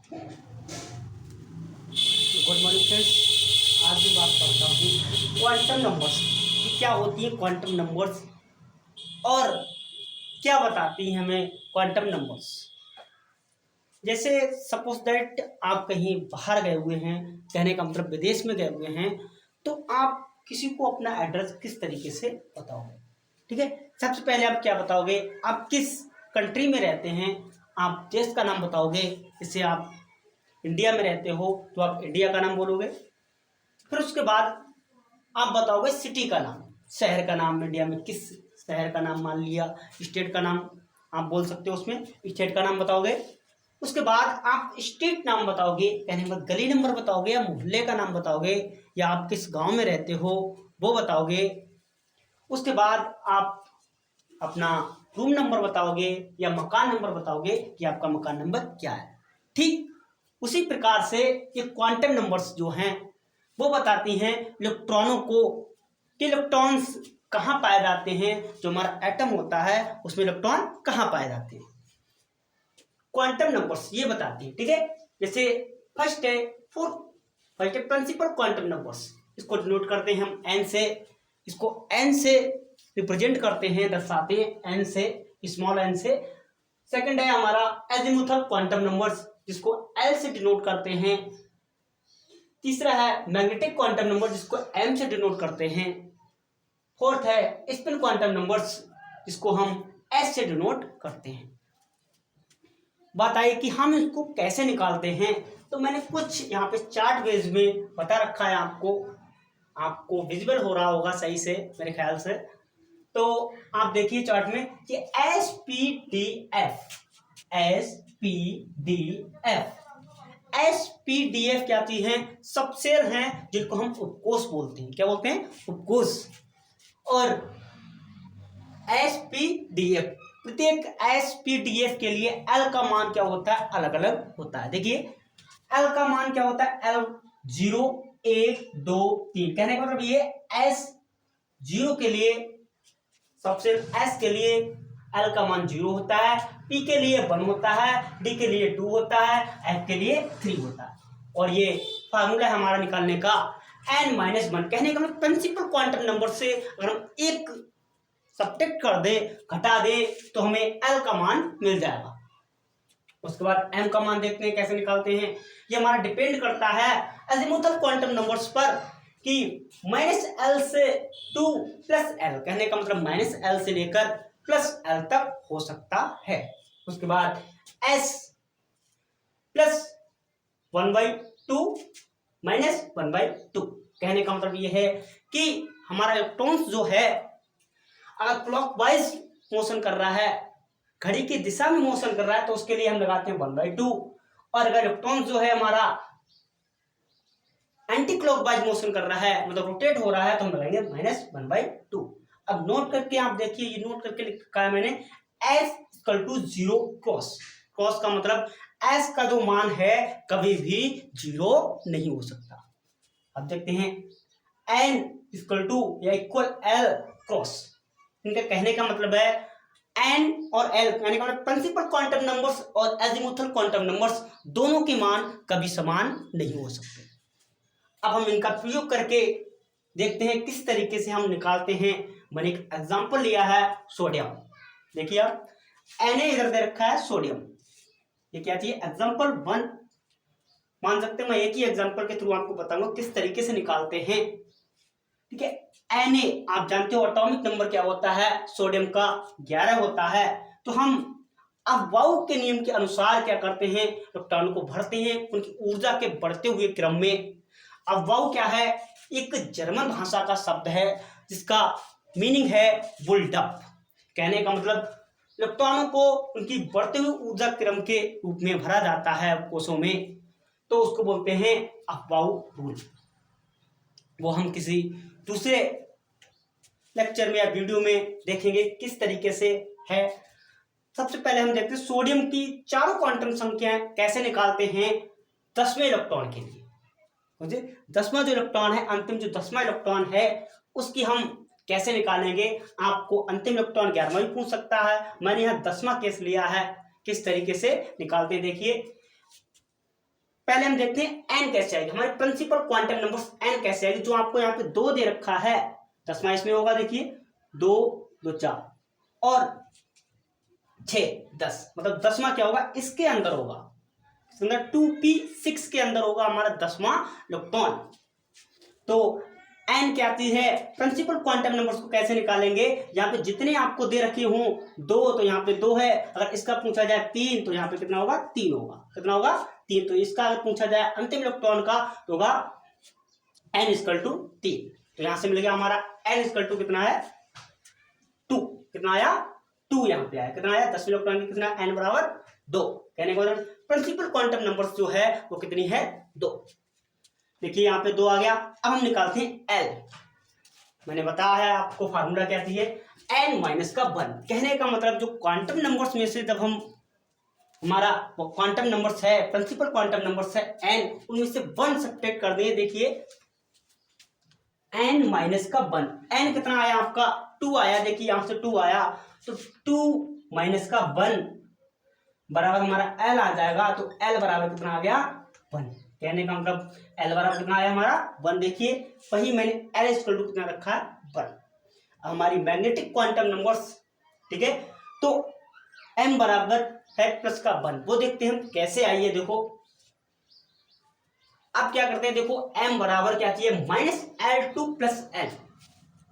Good morning friends. आज मैं बात करता हूँ क्वांटम नंबर्स कि क्या होती है क्वांटम नंबर्स और क्या बताती हैं हमें क्वांटम नंबर्स। जैसे सपोज दैट आप कहीं बाहर गए हुए हैं, कहने का मतलब विदेश में गए हुए हैं, तो आप किसी को अपना एड्रेस किस तरीके से बताओगे। ठीक है, सबसे पहले आप क्या बताओगे, आप किस कंट्री में रहते हैं, आप देश का नाम बताओगे। जैसे आप इंडिया में रहते हो तो आप इंडिया का नाम बोलोगे। फिर उसके बाद आप बताओगे सिटी का नाम, शहर का नाम, इंडिया में किस शहर का नाम मान लिया, स्टेट का नाम आप बोल सकते हो, उसमें स्टेट का नाम बताओगे। उसके बाद आप स्ट्रीट नाम बताओगे, कहने का मतलब गली नंबर बताओगे, या मोहल्ले का नाम बताओगे, या आप किस गांव में रहते हो वो बताओगे। उसके बाद आप अपना रूम नंबर बताओगे या मकान नंबर बताओगे कि आपका मकान नंबर क्या है। ठीक उसी प्रकार से ये क्वांटम नंबर्स जो हैं वो बताती हैं इलेक्ट्रॉनों को कि इलेक्ट्रॉन्स कहाँ पाए जाते हैं, जो हमारा एटम होता है उसमें इलेक्ट्रॉन कहाँ पाए जाते हैं। क्वांटम नंबर्स ये बताती है। ठीक है, जैसे फर्स्ट है प्रिंसिपल क्वांटम नंबर्स, इसको डिनोट करते हैं हम एन से, इसको एन से रिप्रेजेंट करते हैं, दर्शाते हैं एन से, स्मॉल एन से। सेकंड है हमारा एजीमुथल क्वांटम नंबर्स, जिसको एल से डिनोट करते हैं। तीसरा है मैग्नेटिक क्वांटम नंबर, जिसको एम से डिनोट करते हैं। फोर्थ है स्पिन क्वांटम नंबर्स, जिसको हम एस से डिनोट करते हैं। बात आई कि हम इसको कैसे निकालते हैं, तो मैंने कुछ यहाँ पे चार्ट बेस में बता रखा है आपको विजिबल हो रहा होगा सही से मेरे ख्याल से। तो आप देखिए चार्ट में कि एस पी डी एफ क्या चीज है, सबसेल हैं जिनको हम उपकोष बोलते हैं। क्या बोलते हैं? उपकोष। और एसपीडीएफ, प्रत्येक एसपीडीएफ के लिए एल का मान क्या होता है, अलग अलग होता है। देखिए एल का मान क्या होता है, एल 0 1 2 3, कहने का मतलब ये एस 0 के लिए, सबसे एस के लिए एल का मान 0 होता है, पी के लिए 1 होता है, डी के लिए 2 होता है, एफ के लिए 3 होता है। और ये फार्मूला है हमारा निकालने का n-1। कहने का मतलब प्रिंसिपल क्वांटम नंबर से अगर हम एक सब्ट्रैक्ट कर दे, घटा दे, तो हमें एल का मान मिल जाएगा। उसके बाद एम का मान देखते हैं कैसे निकालते हैं। ये हमारा डिपेंड करता है अजीमुथल क्वांटम नंबर्स पर कि -l से 2 + l, कहने का मतलब -l से लेकर +l तक हो सकता है। उसके बाद s +1/2 -1/2, कहने का मतलब ये है कि हमारा इलेक्ट्रॉन्स जो है अगर क्लॉकवाइज मोशन कर रहा है, घड़ी की दिशा में मोशन कर रहा है, तो उसके लिए हम लगाते हैं 1/2। और अगर इलेक्ट्रॉन जो है हमारा एंटी क्लॉकवाइज मोशन कर रहा है, मतलब रोटेट हो रहा है, तो हम लगाएंगे -1/2। अब नोट करके आप देखिए, ये नोट करके लिखा है मैंने S = 0 क्रॉस। क्रॉस का मतलब S का जो मान है कभी भी 0 नहीं हो सकता। अब देखते हैं N = या इक्वल L क्रॉस। इनका कहने का मतलब है N और L, यानी कि प्रिंसिपल क्वांटम नंबर्स और एजीमुथल क्वांटम नंबर्स दोनों के मान कभी समान नहीं हो सकते। अब हम इनका प्रयोग करके देखते हैं किस तरीके से हम निकालते हैं। मैंने एक एग्जांपल लिया है सोडियम। देखिए आप Na इधर दे रखा है सोडियम, ये क्या चाहिए, एग्जांपल 1 मान सकते हैं। मैं एक ही एग्जांपल के थ्रू आपको बताऊंगा किस तरीके से निकालते हैं। ठीक है, Na आप जानते हो एटॉमिक नंबर क्या होता है, सोडियम का 11 होता है। तो हम अब वाउ के नियम के अनुसार क्या करते हैं, इलेक्ट्रॉन को भरते हैं उनकी ऊर्जा के बढ़ते हुए क्रम में। अब वाउ क्या है, एक जर्मन भाषा का शब्द है जिसका मीनिंग है बुल्डअप। कहने का मतलब इलेक्ट्रॉनों को उनकी बढ़ते हुए ऊर्जा क्रम के रूप में भरा जाता है कोषों में, तो उसको बोलते हैं वाउ रूल। वो हम किसी दूसरे लेक्चर में या वीडियो में देखेंगे किस तरीके से है। सबसे पहले हम देखते हैं सोडियम की चारों क्वांटम संख्याएं कैसे निकालते हैं 10वें इलेक्ट्रॉन के लिए। मुझे 10वां जो इलेक्ट्रॉन है, अंतिम जो 10वां इलेक्ट्रॉन है, उसकी हम कैसे निकालेंगे। आपको अंतिम इलेक्ट्रॉन 11वां भी पूछ सकता है, मैंने यहाँ 10वां केस लिया है, किस तरीके से निकालते देखिए। पहले हम देखते हैं एन कैसे आएगी, हमारे प्रिंसिपल क्वांटम नंबर्स एन कैसे आएगी। जो आपको यहाँ पे 2 दे रखा है, 10वां इसमें होगा, देखिए 2 2 4 और 6 10, मतलब 10वां क्या होगा, इसके अंदर होगा, इसके अंदर 2p6 के अंदर होगा हमारा 10वां इलेक्ट्रॉन। तो एन क्या चीज है, प्रिंसिपल क्वांटम नंबर्स को कैसे निकालेंगे, यहाँ पे जितने आपको दे रखे हों 2 तो यहाँ पे 2 है, अगर इसका पूछा जाए 3 तो यहाँ पे कितना होगा, 3 होगा, कितना होगा 3। तो इसका अगर पूछा जाए अंतिम इलेक्ट्रॉन का तो होगा n इक्वल टू 3। तो यहाँ से मिलेगा हमारा n इक्वल टू कितना है 2, कितना आया 2, यहाँ पे आया कितना आया 10 इलेक्ट्रॉन की कितना n बराबर 2। कहने का मतलब प्रिंसिपल क्वांटम नंबर्स जो है वो कितनी है 2। देखिए यहाँ पे 2 आ गया। अब हम निकालते हैं L। मैंने बताया है आपको फार्मूला क्या चाहिए, n माइनस का 1। कहने का मतलब जो क्वांटम नंबर्स में से जब हम हमारा क्वांटम नंबर्स है, प्रिंसिपल क्वांटम नंबर्स है n, उनमें से 1 सब्ट्रैक्ट कर दें। देखिए n माइनस का 1, n कितना आया आपका 2 आया, देखिए यहाँ से 2 आया, तो 2 माइनस का 1 बराबर हमारा L आ जाएगा। तो L बराबर कितना आ गया 1। कहने का मतलब L बराबर कितना आया हमारा 1। देखिए वही मैंने L इक्वल टू कितना रखा है 1। हमारी मैग्नेटिक क्वांटम नंबर्स, ठीक है, तो m बराबर है प्लस का 1, वो देखते हैं हम कैसे। आइए देखो अब क्या करते हैं, देखो m बराबर क्या चाहिए -L2 plus L,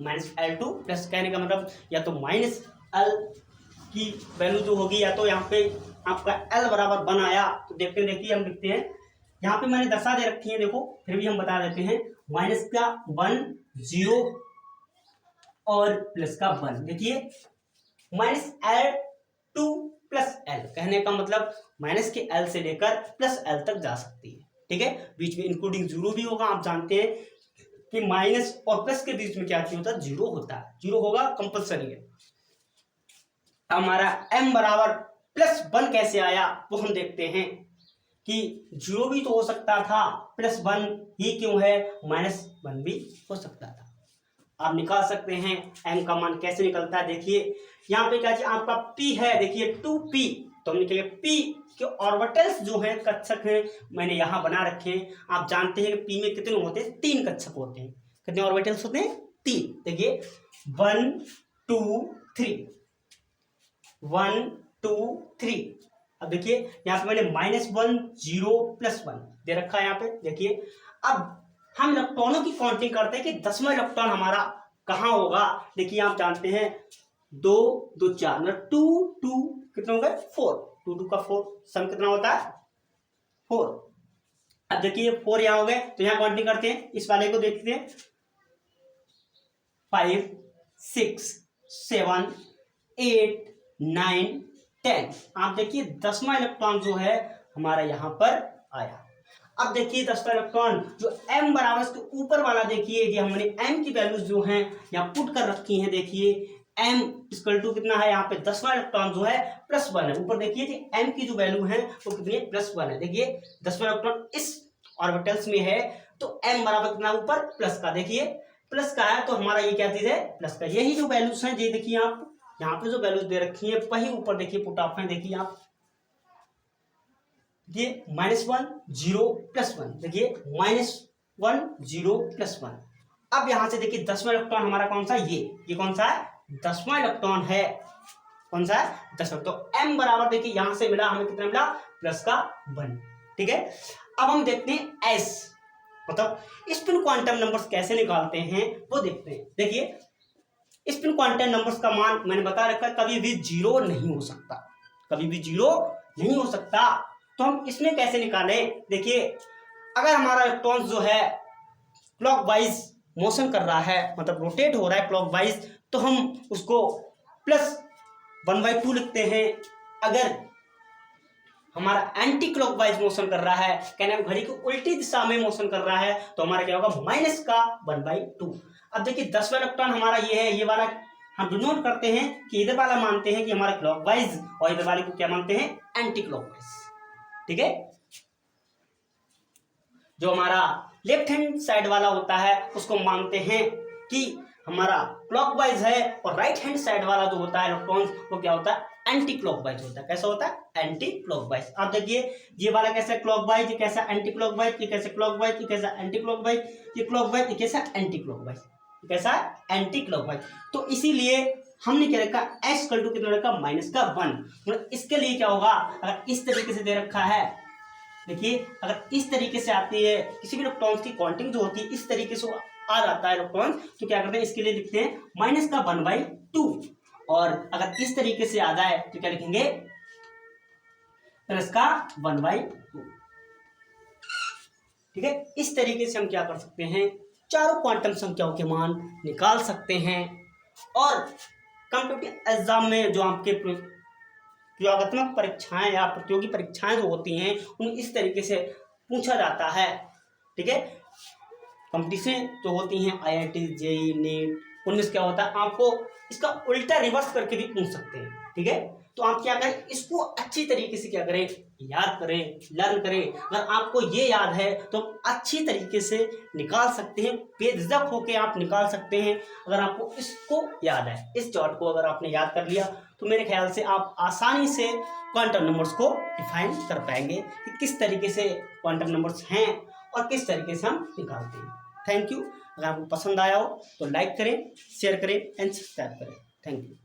-L2 plus, कहने का मतलब या तो -L की वैल्यू जो होगी, या तो यहाँ पे आपका L बराबर 1 आया। तो देखते हैं, देखिए हम लिखते हैं, यहाँ पे मैंने दशा दे रखी है, देखो फिर भी हम बता देते हैं, माइनस का 1 0 और प्लस का 1। देखिए -L2 प्लस L, कहने का मतलब माइनस के L से लेकर प्लस L तक जा सकती है, ठीक है। बीच में इंक्लूडिंग 0 भी होगा। आप जानते हैं कि माइनस और प्लस के बीच में क्या चीज होता है, 0 होता है, 0 होगा कंपल्सरी है। हमारा m बराबर +1 कैसे आया वो हम देखते हैं कि 0 भी तो हो सकता था, +1 ही क्यों है, -1 भी हो सकता था। आप निकाल सकते हैं m का मान कैसे निकलता है। देखिए यहाँ पे क्या चाहिए आपका p है, देखिए 2p, तो हम लिखेंगे p के ऑर्बिटल्स जो हैं, कक्षक हैं, मैंने यहाँ बना रखे हैं। आप जानते हैं कि p में कितने होते हैं, 3 कक्षक होते हैं। कितने ऑर्बिटल्स होते हैं, 3। देखिए 1 2 3, 1 2 3। अब देखिए यहाँ पे मैंने -1 0 +1 दे रखा है यहाँ पे। देखिए अब हम इलेक्ट्रॉनों की काउंटिंग करते हैं कि 10वां इलेक्ट्रॉन हमारा कहाँ होगा। देखिए आप जानते हैं 2 2 4, मतलब 2 2 कितने हो गए 4, 2 2 का 4, सम कितना होता है 4। अब देखिए 4 यहाँ हो गए, तो यहाँ काउंटिंग करते हैं, इस वाले को देखते हैं 5 6 7 8 9 10। आप देखिए 10वां इलेक्ट्रॉन जो है हमारा यहाँ पर आया। अब देखिए 10वां इलेक्ट्रॉन जो m बराबर इसके ऊपर वाला, देखिए ये हमने m की वैल्यूज जो हैं यहाँ पुट कर रखी हैं। देखिए m इक्वल टू कितना है, यहाँ पे 10वां इलेक्ट्रॉन जो है +1 है। ऊपर देखिए कि m की जो वैल्यू है वो कितनी है, +1 है। देखिए 10वां इलेक्ट्रॉन इस ऑर्बिटल्स में है, तो m बराबर कितना ऊपर प्लस का, देखिए प्लस का है, तो हमारा ये क्या चीज है प्लस का। यही जो वैल्यूज हैं, ये देखिए आप यहाँ पे जो वैल्यूज दे रखी है वही ऊपर देखिए पुट ऑफ है। देखिए आप ये -1 0 +1, देखिए -1 0 +1। अब यहां से देखिए 10वां इलेक्ट्रॉन हमारा कौन सा, ये कौन सा है, 10वां इलेक्ट्रॉन है, कौन सा है 10वां। तो m बराबर देखिए यहां से मिला हमें कितना मिला, +1, ठीक है। अब हम देखते हैं s, मतलब स्पिन क्वांटम नंबर्स कैसे निकालते हैं वो देखते हैं। देखिए स्पिन क्वांटम नंबर्स का मान मैंने बता रखा है, कभी भी 0 नहीं हो सकता, कभी भी 0 नहीं हो सकता। तो हम इसमें कैसे निकालें, देखिए अगर हमारा इलेक्ट्रॉन जो है क्लॉकवाइज मोशन कर रहा है, मतलब रोटेट हो रहा है क्लॉकवाइज, तो हम उसको +1/2 लिखते हैं। अगर हमारा एंटी क्लॉकवाइज मोशन कर रहा है, कहने घड़ी को उल्टी दिशा में मोशन कर रहा है, तो हमारा क्या होगा -1/2। अब देखिए 10वां इलेक्ट्रॉन हमारा ये है, ये वाला हम डिनोट करते हैं कि इधर वाला मानते हैं कि हमारा क्लॉकवाइज, और इधर वाले को क्या मानते हैं, एंटी क्लॉकवाइज, ठीक है। जो हमारा लेफ्ट हैंड साइड वाला होता है उसको मानते हैं कि हमारा क्लॉकवाइज है, और राइट हैंड साइड वाला जो होता है इलेक्ट्रॉन वो क्या होता है, एंटी क्लॉकवाइज होता है। कैसा होता है? Anti clockwise. आप देखिए ये वाला कैसा क्लॉकवाइज, ये कैसा एंटी क्लॉकवाइज, ये कैसा क्लॉकवाइज, ये कैसा एंटी क्लॉकवाइज, ये क्लॉकवाइज, ये कैसा एंटी क्लॉकवाइज, ये कैसा एंटी क्लॉकवाइज। तो इसीलिए हमने क्या रखा, x इक्वल टू कितना रखा, -1। मतलब इसके लिए क्या होगा, अगर इस तरीके से दे रखा है, देखिए अगर इस तरीके से आती है किसी भी इलेक्ट्रॉन्स की काउंटिंग जो होती है, इस तरीके से आ जाता है इलेक्ट्रॉन, तो क्या करते हैं, इसके लिए लिखते हैं -1/2। और अगर इस तरीके से आ जाए तो क्या लिखेंगे, +1/2। ठीक है, इस तरीके से हम क्या कर सकते हैं, चारों क्वांटम संख्याओं के मान निकाल सकते हैं। और कॉम्पिटिटिव एग्जाम में जो आपके प्रयोगात्मक परीक्षाएं या प्रतियोगी परीक्षाएं जो होती हैं, उन इस तरीके से पूछा जाता है। ठीक है, कंपटीशन जो होती हैं IIT, JEE, नीट, उनमें क्या होता है, आपको इसका उल्टा रिवर्स करके भी पूछ सकते हैं। ठीक है, तो आप क्या करें, इसको अच्छी तरीके से क्या करें, याद करें, लर्न करें। अगर आपको ये याद है तो अच्छी तरीके से निकाल सकते हैं, बेझिझक होके आप निकाल सकते हैं। अगर आपको इसको याद है, इस डॉट को अगर आपने याद कर लिया, तो मेरे ख्याल से आप आसानी से क्वांटम नंबर्स को डिफाइन कर पाएंगे कि किस तरीके से क्वांटम नंबर्स हैं और किस तरीके से हम निकालते हैं। Thank you. अगर आपको पसंद आया हो तो लाइक करें, शेयर करें एंड सब्सक्राइब करें। Thank you.